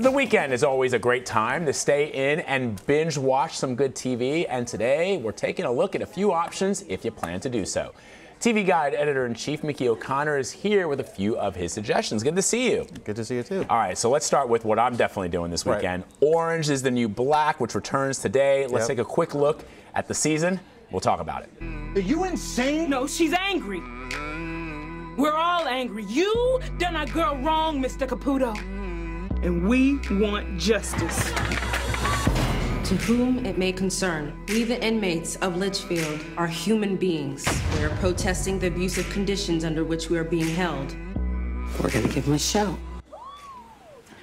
The weekend is always a great time to stay in and binge watch some good TV, and today we're taking a look at a few options if you plan to do so. TV Guide Editor-in-Chief Mickey O'Connor is here with a few of his suggestions. Good to see you. Good to see you too. All right, so let's start with what I'm definitely doing this weekend. Right. Orange is the New Black, which returns today. Let's take a quick look at the season. We'll talk about it. Are you insane? No, she's angry. We're all angry. You done our girl wrong, Mr. Caputo. And we want justice. To whom it may concern, we the inmates of Litchfield are human beings. We are protesting the abusive conditions under which we are being held. We're gonna give them a show.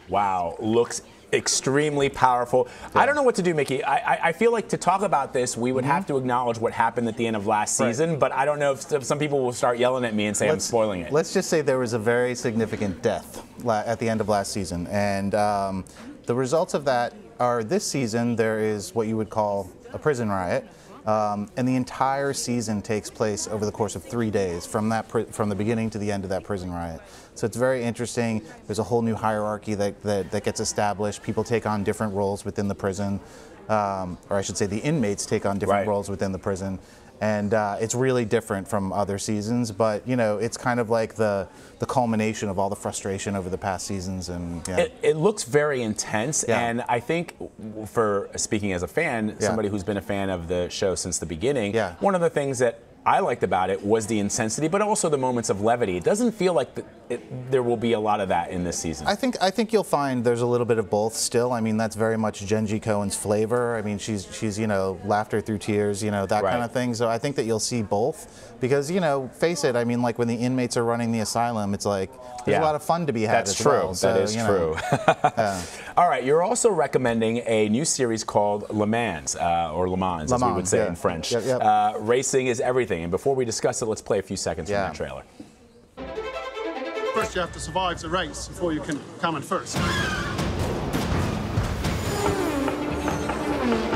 Wow, looks extremely powerful. Yeah. I don't know what to do, Mickey. I feel like to talk about this, we would have to acknowledge what happened at the end of last season, but I don't know if some people will start yelling at me and say I'm spoiling it. Let's just say there was a very significant death at the end of last season, and the results of that are this season there is what you would call a prison riot, and the entire season takes place over the course of 3 days from the beginning to the end of that prison riot. So it's very interesting. There's a whole new hierarchy that gets established. People take on different roles within the prison, or I should say the inmates take on different roles within the prison. And it's really different from other seasons, but you know, it's kind of like the culmination of all the frustration over the past seasons. And it looks very intense, and I think, for speaking as a fan, somebody who's been a fan of the show since the beginning, one of the things that I liked about it was the intensity, but also the moments of levity. It doesn't feel like there will be a lot of that in this season. I think you'll find there's a little bit of both still. I mean, that's very much Genji Cohen's flavor. I mean, she's you know, laughter through tears, you know, that kind of thing. So I think that you'll see both because, you know, face it, I mean, like when the inmates are running the asylum, it's like there's a lot of fun to be had. That's true. Well. So, that is true. All right, you're also recommending a new series called Le Mans, or Le Mans, as we would say in French. Racing is everything, and before we discuss it, let's play a few seconds from that trailer. First, you have to survive the race before you can come in first.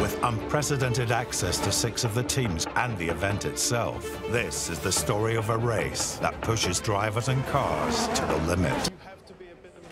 With unprecedented access to 6 of the teams and the event itself, this is the story of a race that pushes drivers and cars to the limit.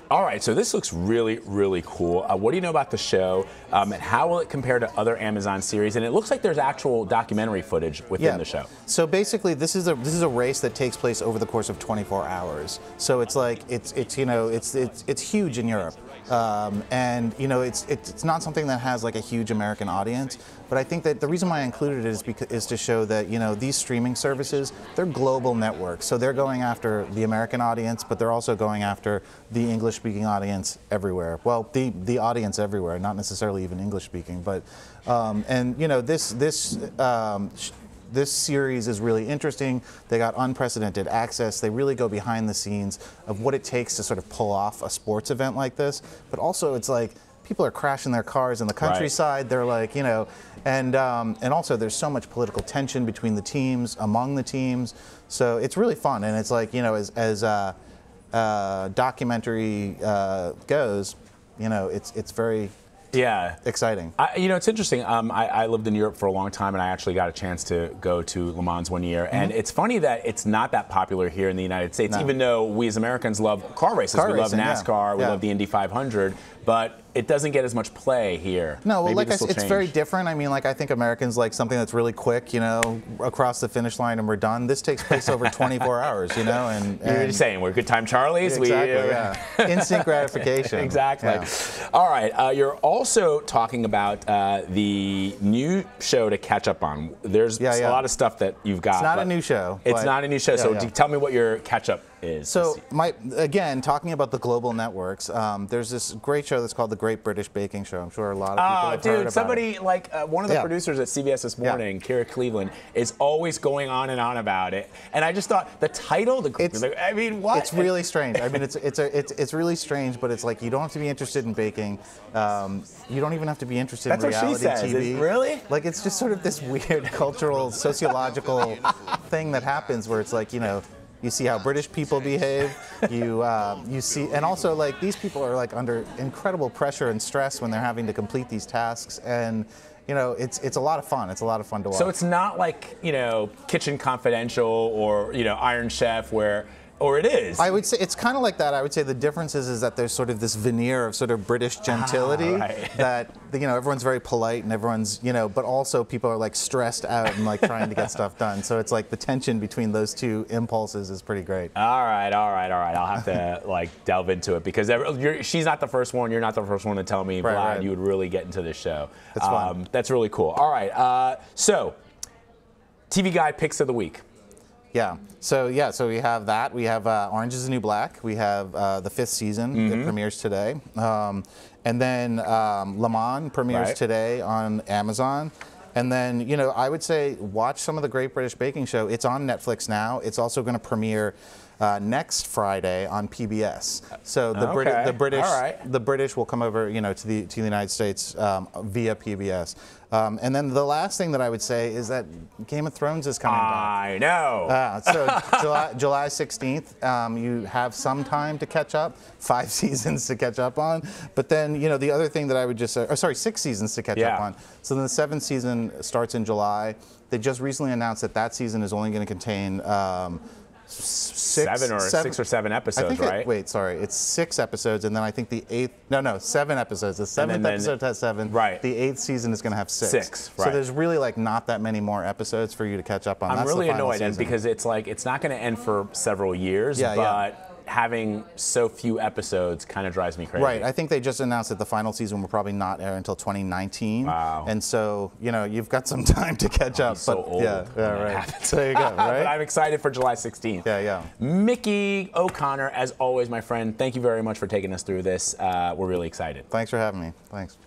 All right, so this looks really, really cool. What do you know about the show, and how will it compare to other Amazon series? And it looks like there's actual documentary footage within the show. So basically, this is a race that takes place over the course of 24 hours. So it's like it's you know it's huge in Europe, and you know it's not something that has like a huge American audience. But I think that the reason why I included it is to show that, you know, these streaming services, they're global networks. So they're going after the American audience, but they're also going after the English-speaking audience everywhere. Well, the audience everywhere, not necessarily even English-speaking. But and you know, this series is really interesting. They got unprecedented access. They really go behind the scenes of what it takes to sort of pull off a sports event like this. But also, it's like people are crashing their cars in the countryside. They're like, you know, and also there's so much political tension between the teams, among the teams. So it's really fun, and it's like, you know, as documentary goes, you know, it's very exciting. You know, it's interesting. I lived in Europe for a long time, and I actually got a chance to go to Le Mans one year. And it's funny that it's not that popular here in the United States, even though we as Americans love car races. We love NASCAR, we love the Indy 500, but it doesn't get as much play here. No, well, like I said, it's very different. I mean, like, I think Americans like something that's really quick, you know, across the finish line and we're done. This takes place over 24 hours, you know. And you're just saying, we're good time Charlies. Exactly, instant gratification. Exactly. All right, you're also talking about the new show to catch up on. There's a lot of stuff that you've got. It's not a new show. It's not a new show, so tell me what your catch-up is. So, again, talking about the global networks, there's this great show that's called The Great British Baking Show. I'm sure a lot of people have heard about somebody it. like one of the producers at CBS This Morning, Kira Cleveland, is always going on and on about it. And I just thought the title, I mean, what? It's really strange. I mean, it's really strange, but it's like you don't have to be interested in baking. You don't even have to be interested in reality TV. Really? Like, it's just sort of this weird cultural, sociological thing that happens where it's like, you know, you see how British people behave. You see, and also like these people are like under incredible pressure and stress when they're having to complete these tasks, and you know, it's a lot of fun. It's a lot of fun to watch. So it's not like, you know, Kitchen Confidential or, you know, Iron Chef, where Or it is? I would say it's kind of like that. I would say the difference is that there's sort of this veneer of sort of British gentility that, you know, everyone's very polite and everyone's, you know, but also people are like stressed out and like trying to get stuff done. So it's like the tension between those two impulses is pretty great. All right. I'll have to like delve into it because she's not the first one. You're not the first one to tell me, Vlad, you would really get into this show. That's fun. That's really cool. All right. So, TV Guide picks of the week. Yeah. So we have that. We have Orange is the New Black. We have the 5th season that premieres today. And then Le Mans premieres today on Amazon. And then, you know, I would say watch some of the Great British Baking Show. It's on Netflix now. It's also going to premiere next Friday on PBS. So the British will come over, you know, to the United States via PBS. And then the last thing that I would say is that Game of Thrones is coming back. I know. So July 16th, you have some time to catch up, 5 seasons to catch up on. But then, you know, the other thing that I would just say, 6 seasons to catch up on. So then the 7th season starts in July. They just recently announced that season is only going to contain 6 or 7 episodes, right? It's 6 episodes, and then I think the 8th, 7 episodes. The 7th episode has 7. Right. The 8th season is going to have 6. Right. So there's really like not that many more episodes for you to catch up on. I'm really annoyed because it's like it's not going to end for several years, but having so few episodes kind of drives me crazy. Right. I think they just announced that the final season will probably not air until 2019. Wow. And so, you know, you've got some time to catch up. So old. Yeah, right. So there you go, right? But I'm excited for July 16th. Yeah. Mickey O'Connor, as always, my friend, thank you very much for taking us through this. We're really excited. Thanks for having me. Thanks.